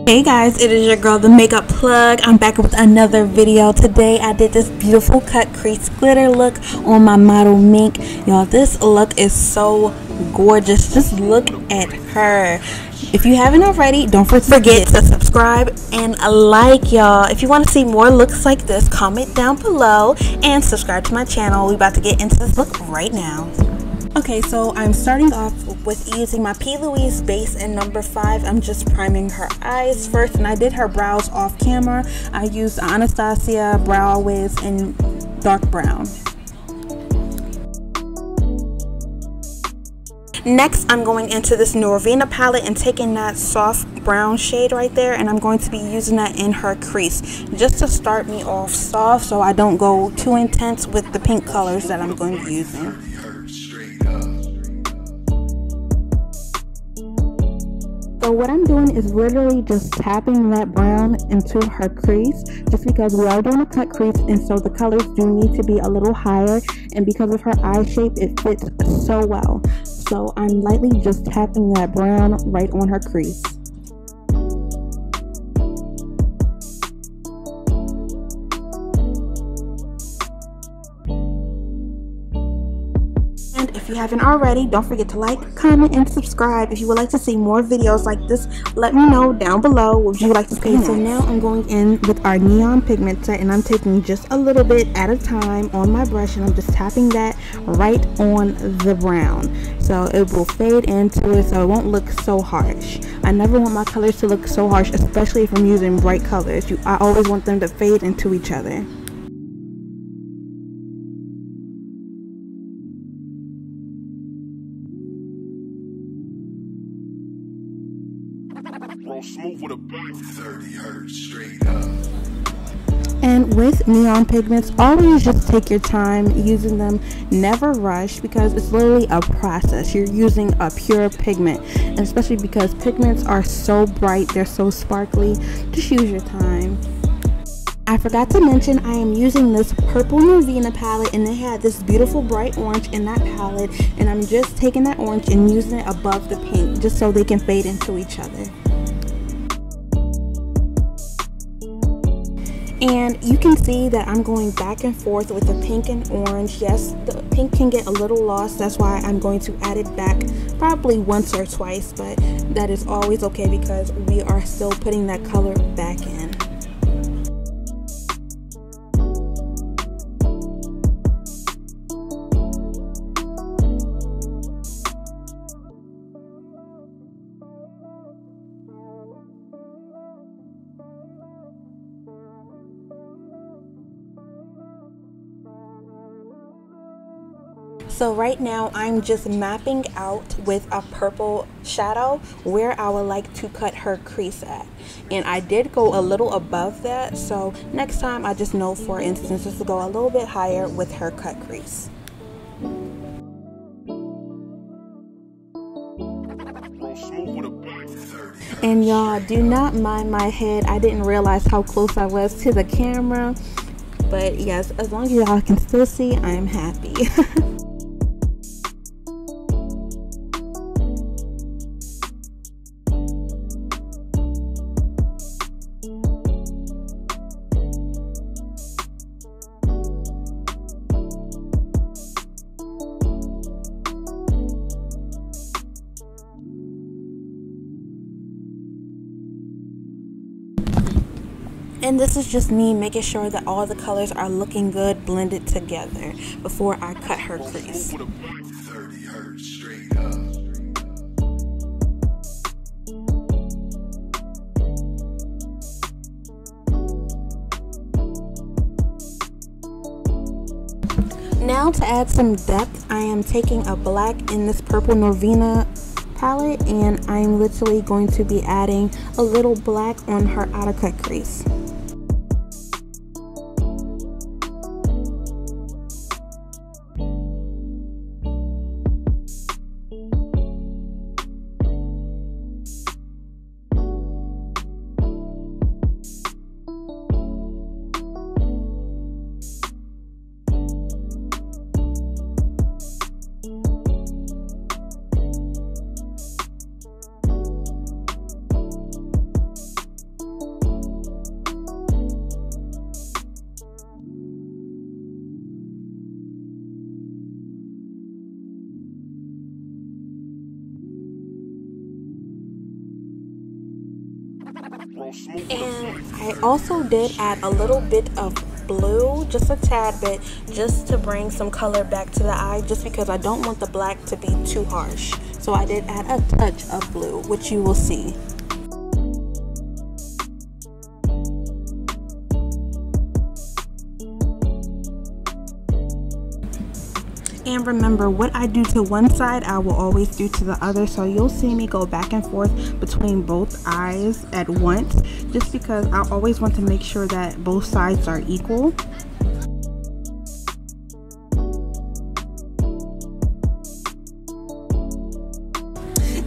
Hey guys, it is your girl, the makeup plug. I'm back with another video. Today I did this beautiful cut crease glitter look on my model Mink. Y'all, this look is so gorgeous. Just look at her. If you haven't already, don't forget to subscribe and like, y'all. If you want to see more looks like this, comment down below and subscribe to my channel. We're about to get into this look right now. Okay, so I'm starting off with using my P. Louise base in number 5. I'm just priming her eyes first, and I did her brows off camera. I used Anastasia Brow Wiz in dark brown. Next, I'm going into this Norvina palette and taking that soft brown shade right there, and I'm going to be using that in her crease just to start me off soft so I don't go too intense with the pink colors that I'm going to be using. So what I'm doing is literally just tapping that brown into her crease, just because we are doing a cut crease, and so the colors do need to be a little higher, and because of her eye shape it fits so well. So I'm lightly just tapping that brown right on her crease. If you haven't already, don't forget to like, comment, and subscribe. If you would like to see more videos like this, let me know down below what you would like to see. So now I'm going in with our neon pigment set, and I'm taking just a little bit at a time on my brush, and I'm just tapping that right on the brown so it will fade into it, so it won't look so harsh. I never want my colors to look so harsh, especially if I'm using bright colors. I always want them to fade into each other. Smooth with a bang. 30 hertz straight up. And with neon pigments, always just take your time using them. Never rush, because it's literally a process. You're using a pure pigment, and especially because pigments are so bright, they're so sparkly. Just use your time. I forgot to mention I am using this purple Norvina palette, and it had this beautiful bright orange in that palette, and I'm just taking that orange and using it above the pink just so they can fade into each other. And you can see that I'm going back and forth with the pink and orange. Yes, the pink can get a little lost. That's why I'm going to add it back probably once or twice, but that is always okay because we are still putting that color back in. So right now I'm just mapping out with a purple shadow where I would like to cut her crease at, and I did go a little above that, so next time I just know, for instance, just to go a little bit higher with her cut crease. And y'all, do not mind my head. I didn't realize how close I was to the camera, but yes, as long as y'all can still see, I'm happy. And this is just me making sure that all the colors are looking good, blended together before I cut her crease. 30 hertz straight up. Now to add some depth, I am taking a black in this purple Norvina palette, and I'm literally going to be adding a little black on her outer cut crease. And I also did add a little bit of blue, just a tad bit, just to bring some color back to the eye, just because I don't want the black to be too harsh. So I did add a touch of blue, which you will see. And remember, what I do to one side, I will always do to the other. So you'll see me go back and forth between both eyes at once, just because I always want to make sure that both sides are equal.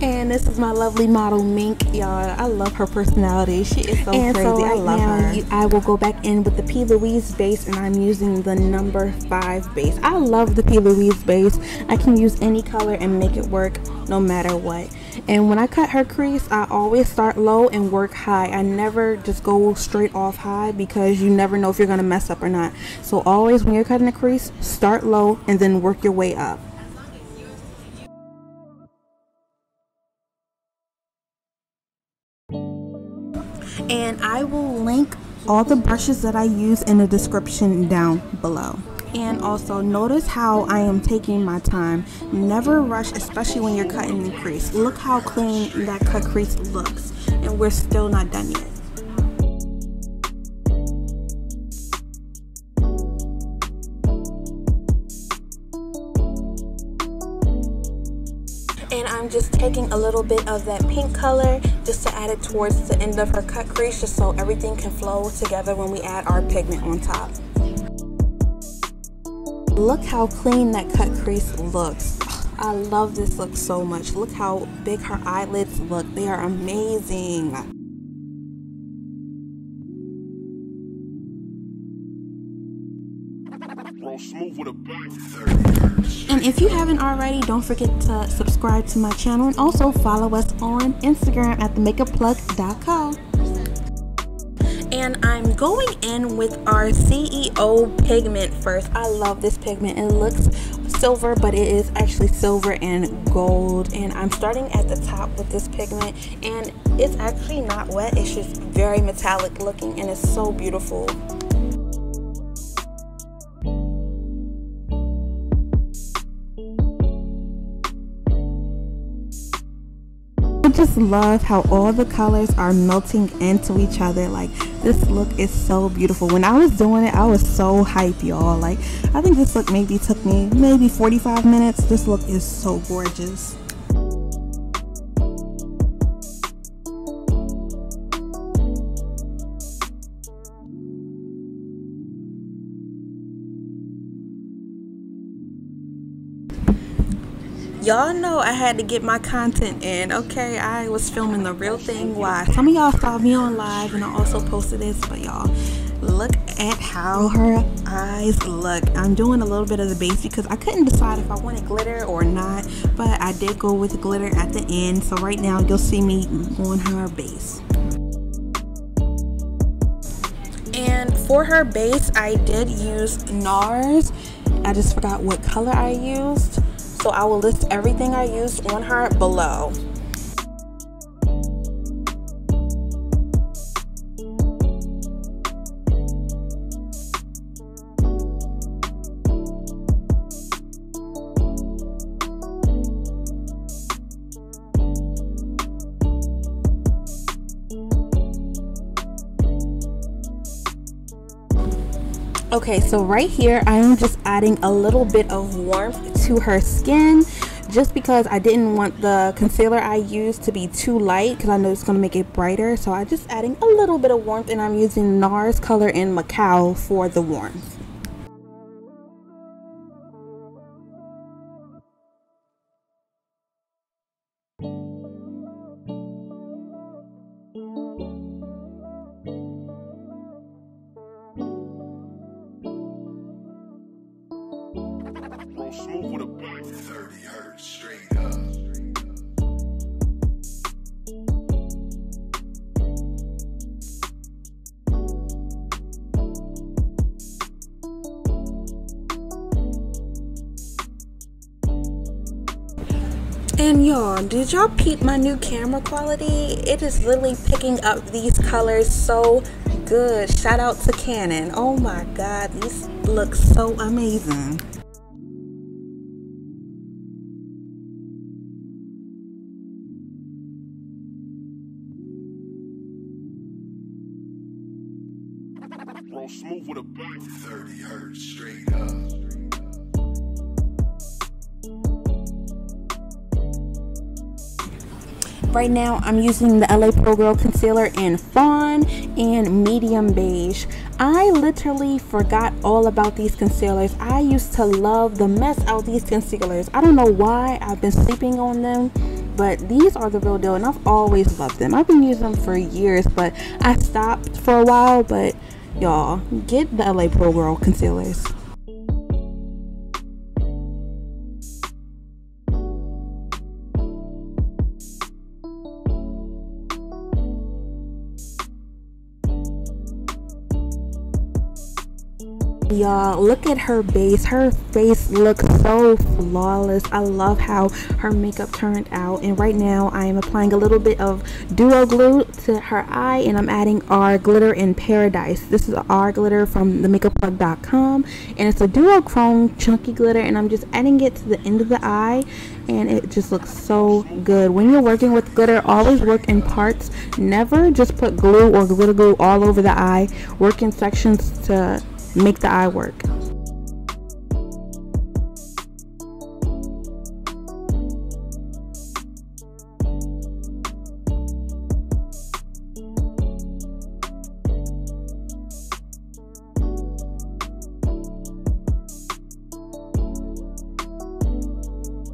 And this is my lovely model Mink, y'all. I love her personality. She is so crazy. So I love her. I will go back in with the P. Louise base, and I'm using the number 5 base. I love the P. Louise base. I can use any color and make it work no matter what. And when I cut her crease, I always start low and work high. I never just go straight off high, because you never know if you're going to mess up or not. So always when you're cutting a crease, start low and then work your way up. And I will link all the brushes that I use in the description down below. And also notice how I am taking my time. Never rush, especially when you're cutting the crease. Look how clean that cut crease looks, and we're still not done yet. And I'm just taking a little bit of that pink color just to add it towards the end of her cut crease, just so everything can flow together when we add our pigment on top. Look how clean that cut crease looks. I love this look so much. Look how big her eyelids look. They are amazing. And if you haven't already, don't forget to subscribe to my channel, and also follow us on Instagram at themakeupplug.co. And I'm going in with our CEO pigment first. I love this pigment. It looks silver, but it is actually silver and gold. And I'm starting at the top with this pigment, and it's actually not wet. It's just very metallic looking, and it's so beautiful. I just love how all the colors are melting into each other. Like, this look is so beautiful. When I was doing it, I was so hyped, y'all. Like, I think this look maybe took me 45 minutes. This look is so gorgeous. Y'all know I had to get my content in, okay? I was filming the real thing. Why? Some of y'all saw me on live, and I also posted this, but y'all, look at how her eyes look. I'm doing a little bit of the base because I couldn't decide if I wanted glitter or not, but I did go with glitter at the end. So right now you'll see me on her base. And for her base, I did use NARS. I just forgot what color I used. So I will list everything I used on her below. Okay, so right here I am just adding a little bit of warmth to her skin, just because I didn't want the concealer I used to be too light, because I know it's going to make it brighter. So I'm just adding a little bit of warmth, and I'm using NARS color in Macao for the warmth. Smooth with a bite. 30 hertz straight up. And y'all, did y'all peep my new camera quality? It is literally picking up these colors so good. Shout out to Canon. Oh my god, these look so amazing. Roll smooth with a bite. 30 hertz straight up. Right now, I'm using the LA Pro Girl Concealer in Fawn and Medium Beige. I literally forgot all about these concealers. I used to love the mess out of these concealers. I don't know why I've been sleeping on them, but these are the real deal, and I've always loved them. I've been using them for years, but I stopped for a while. But y'all, get the LA Pro Girl concealers. Y'all, look at her base. Her face looks so flawless. I love how her makeup turned out. And right now I am applying a little bit of duo glue to her eye, and I'm adding our glitter in Paradise. This is our glitter from themakeuplug.com, and it's a duochrome chunky glitter, and I'm just adding it to the end of the eye, and it just looks so good. When you're working with glitter, always work in parts. Never just put glue or glitter glue all over the eye. Work in sections to make the eye work.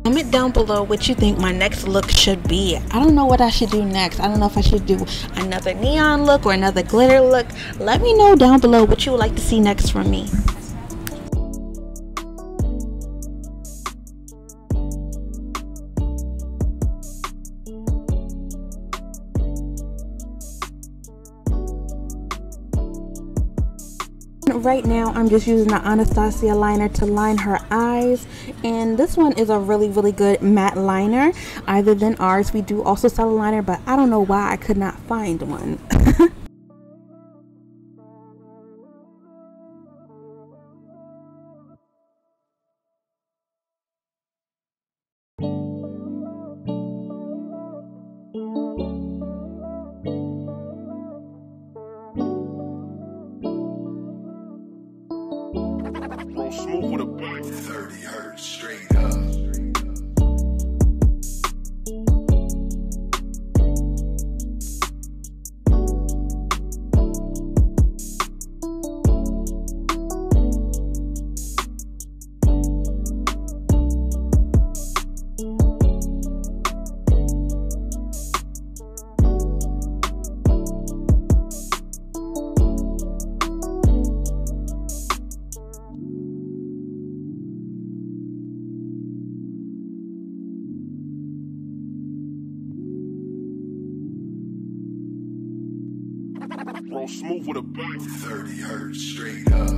Comment down below what you think my next look should be. I don't know what I should do next. I don't know if I should do another neon look or another glitter look. Let me know down below what you would like to see next from me. Right now I'm just using the Anastasia liner to line her eyes, and this one is a really good matte liner, other than ours. We do also sell a liner, but I don't know why I could not find one. Roll smooth with a bite. 30 hertz straight up. Roll smooth with a bite. 30 hertz straight up.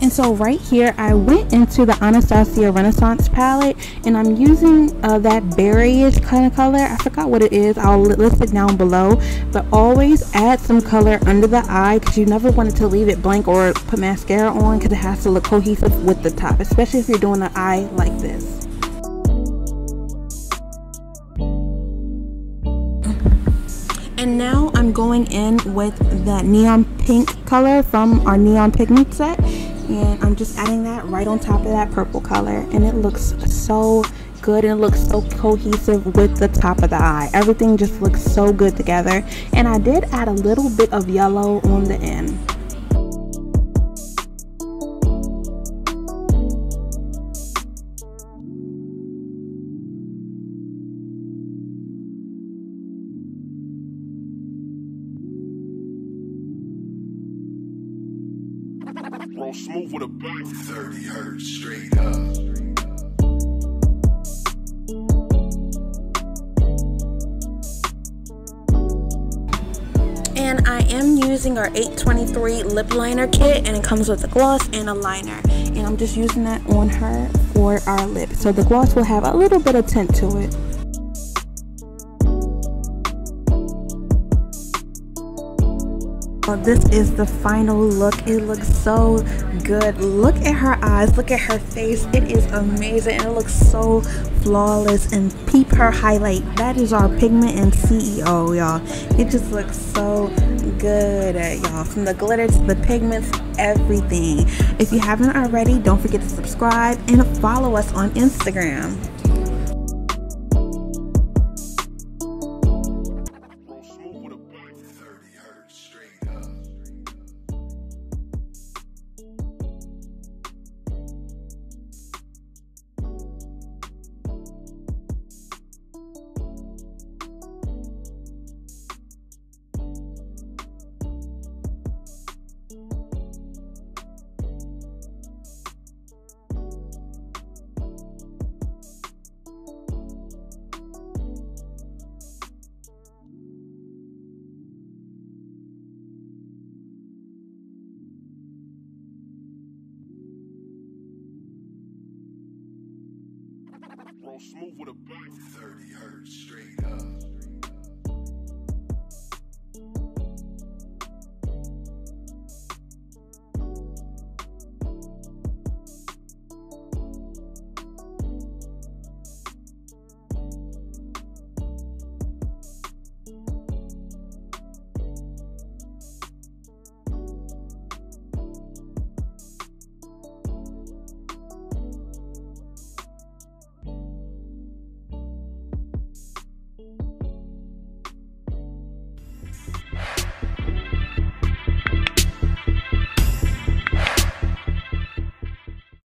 And so right here I went into the Anastasia Renaissance palette, and I'm using that berryish kind of color. I forgot what it is. I'll list it down below, but always add some color under the eye, because you never want to leave it blank or put mascara on, because it has to look cohesive with the top, especially if you're doing an eye like this. And now I'm going in with that neon pink color from our neon pigment set, and I'm just adding that right on top of that purple color, and it looks so good, and it looks so cohesive with the top of the eye. Everything just looks so good together. And I did add a little bit of yellow on the end. Roll smooth with a bite. 30 hertz straight up. And I am using our 823 lip liner kit, and it comes with a gloss and a liner. and I'm just using that on her for our lips. So the gloss will have a little bit of tint to it. This is the final look. It looks so good. Look at her eyes, look at her face. It is amazing, and it looks so flawless. And peep her highlight. That is our Pigment and CEO, y'all. It just looks so good, y'all. From the glitter to the pigments, everything. If you haven't already, don't forget to subscribe and follow us on Instagram. Roll smooth with a bite. 30 hertz straight up.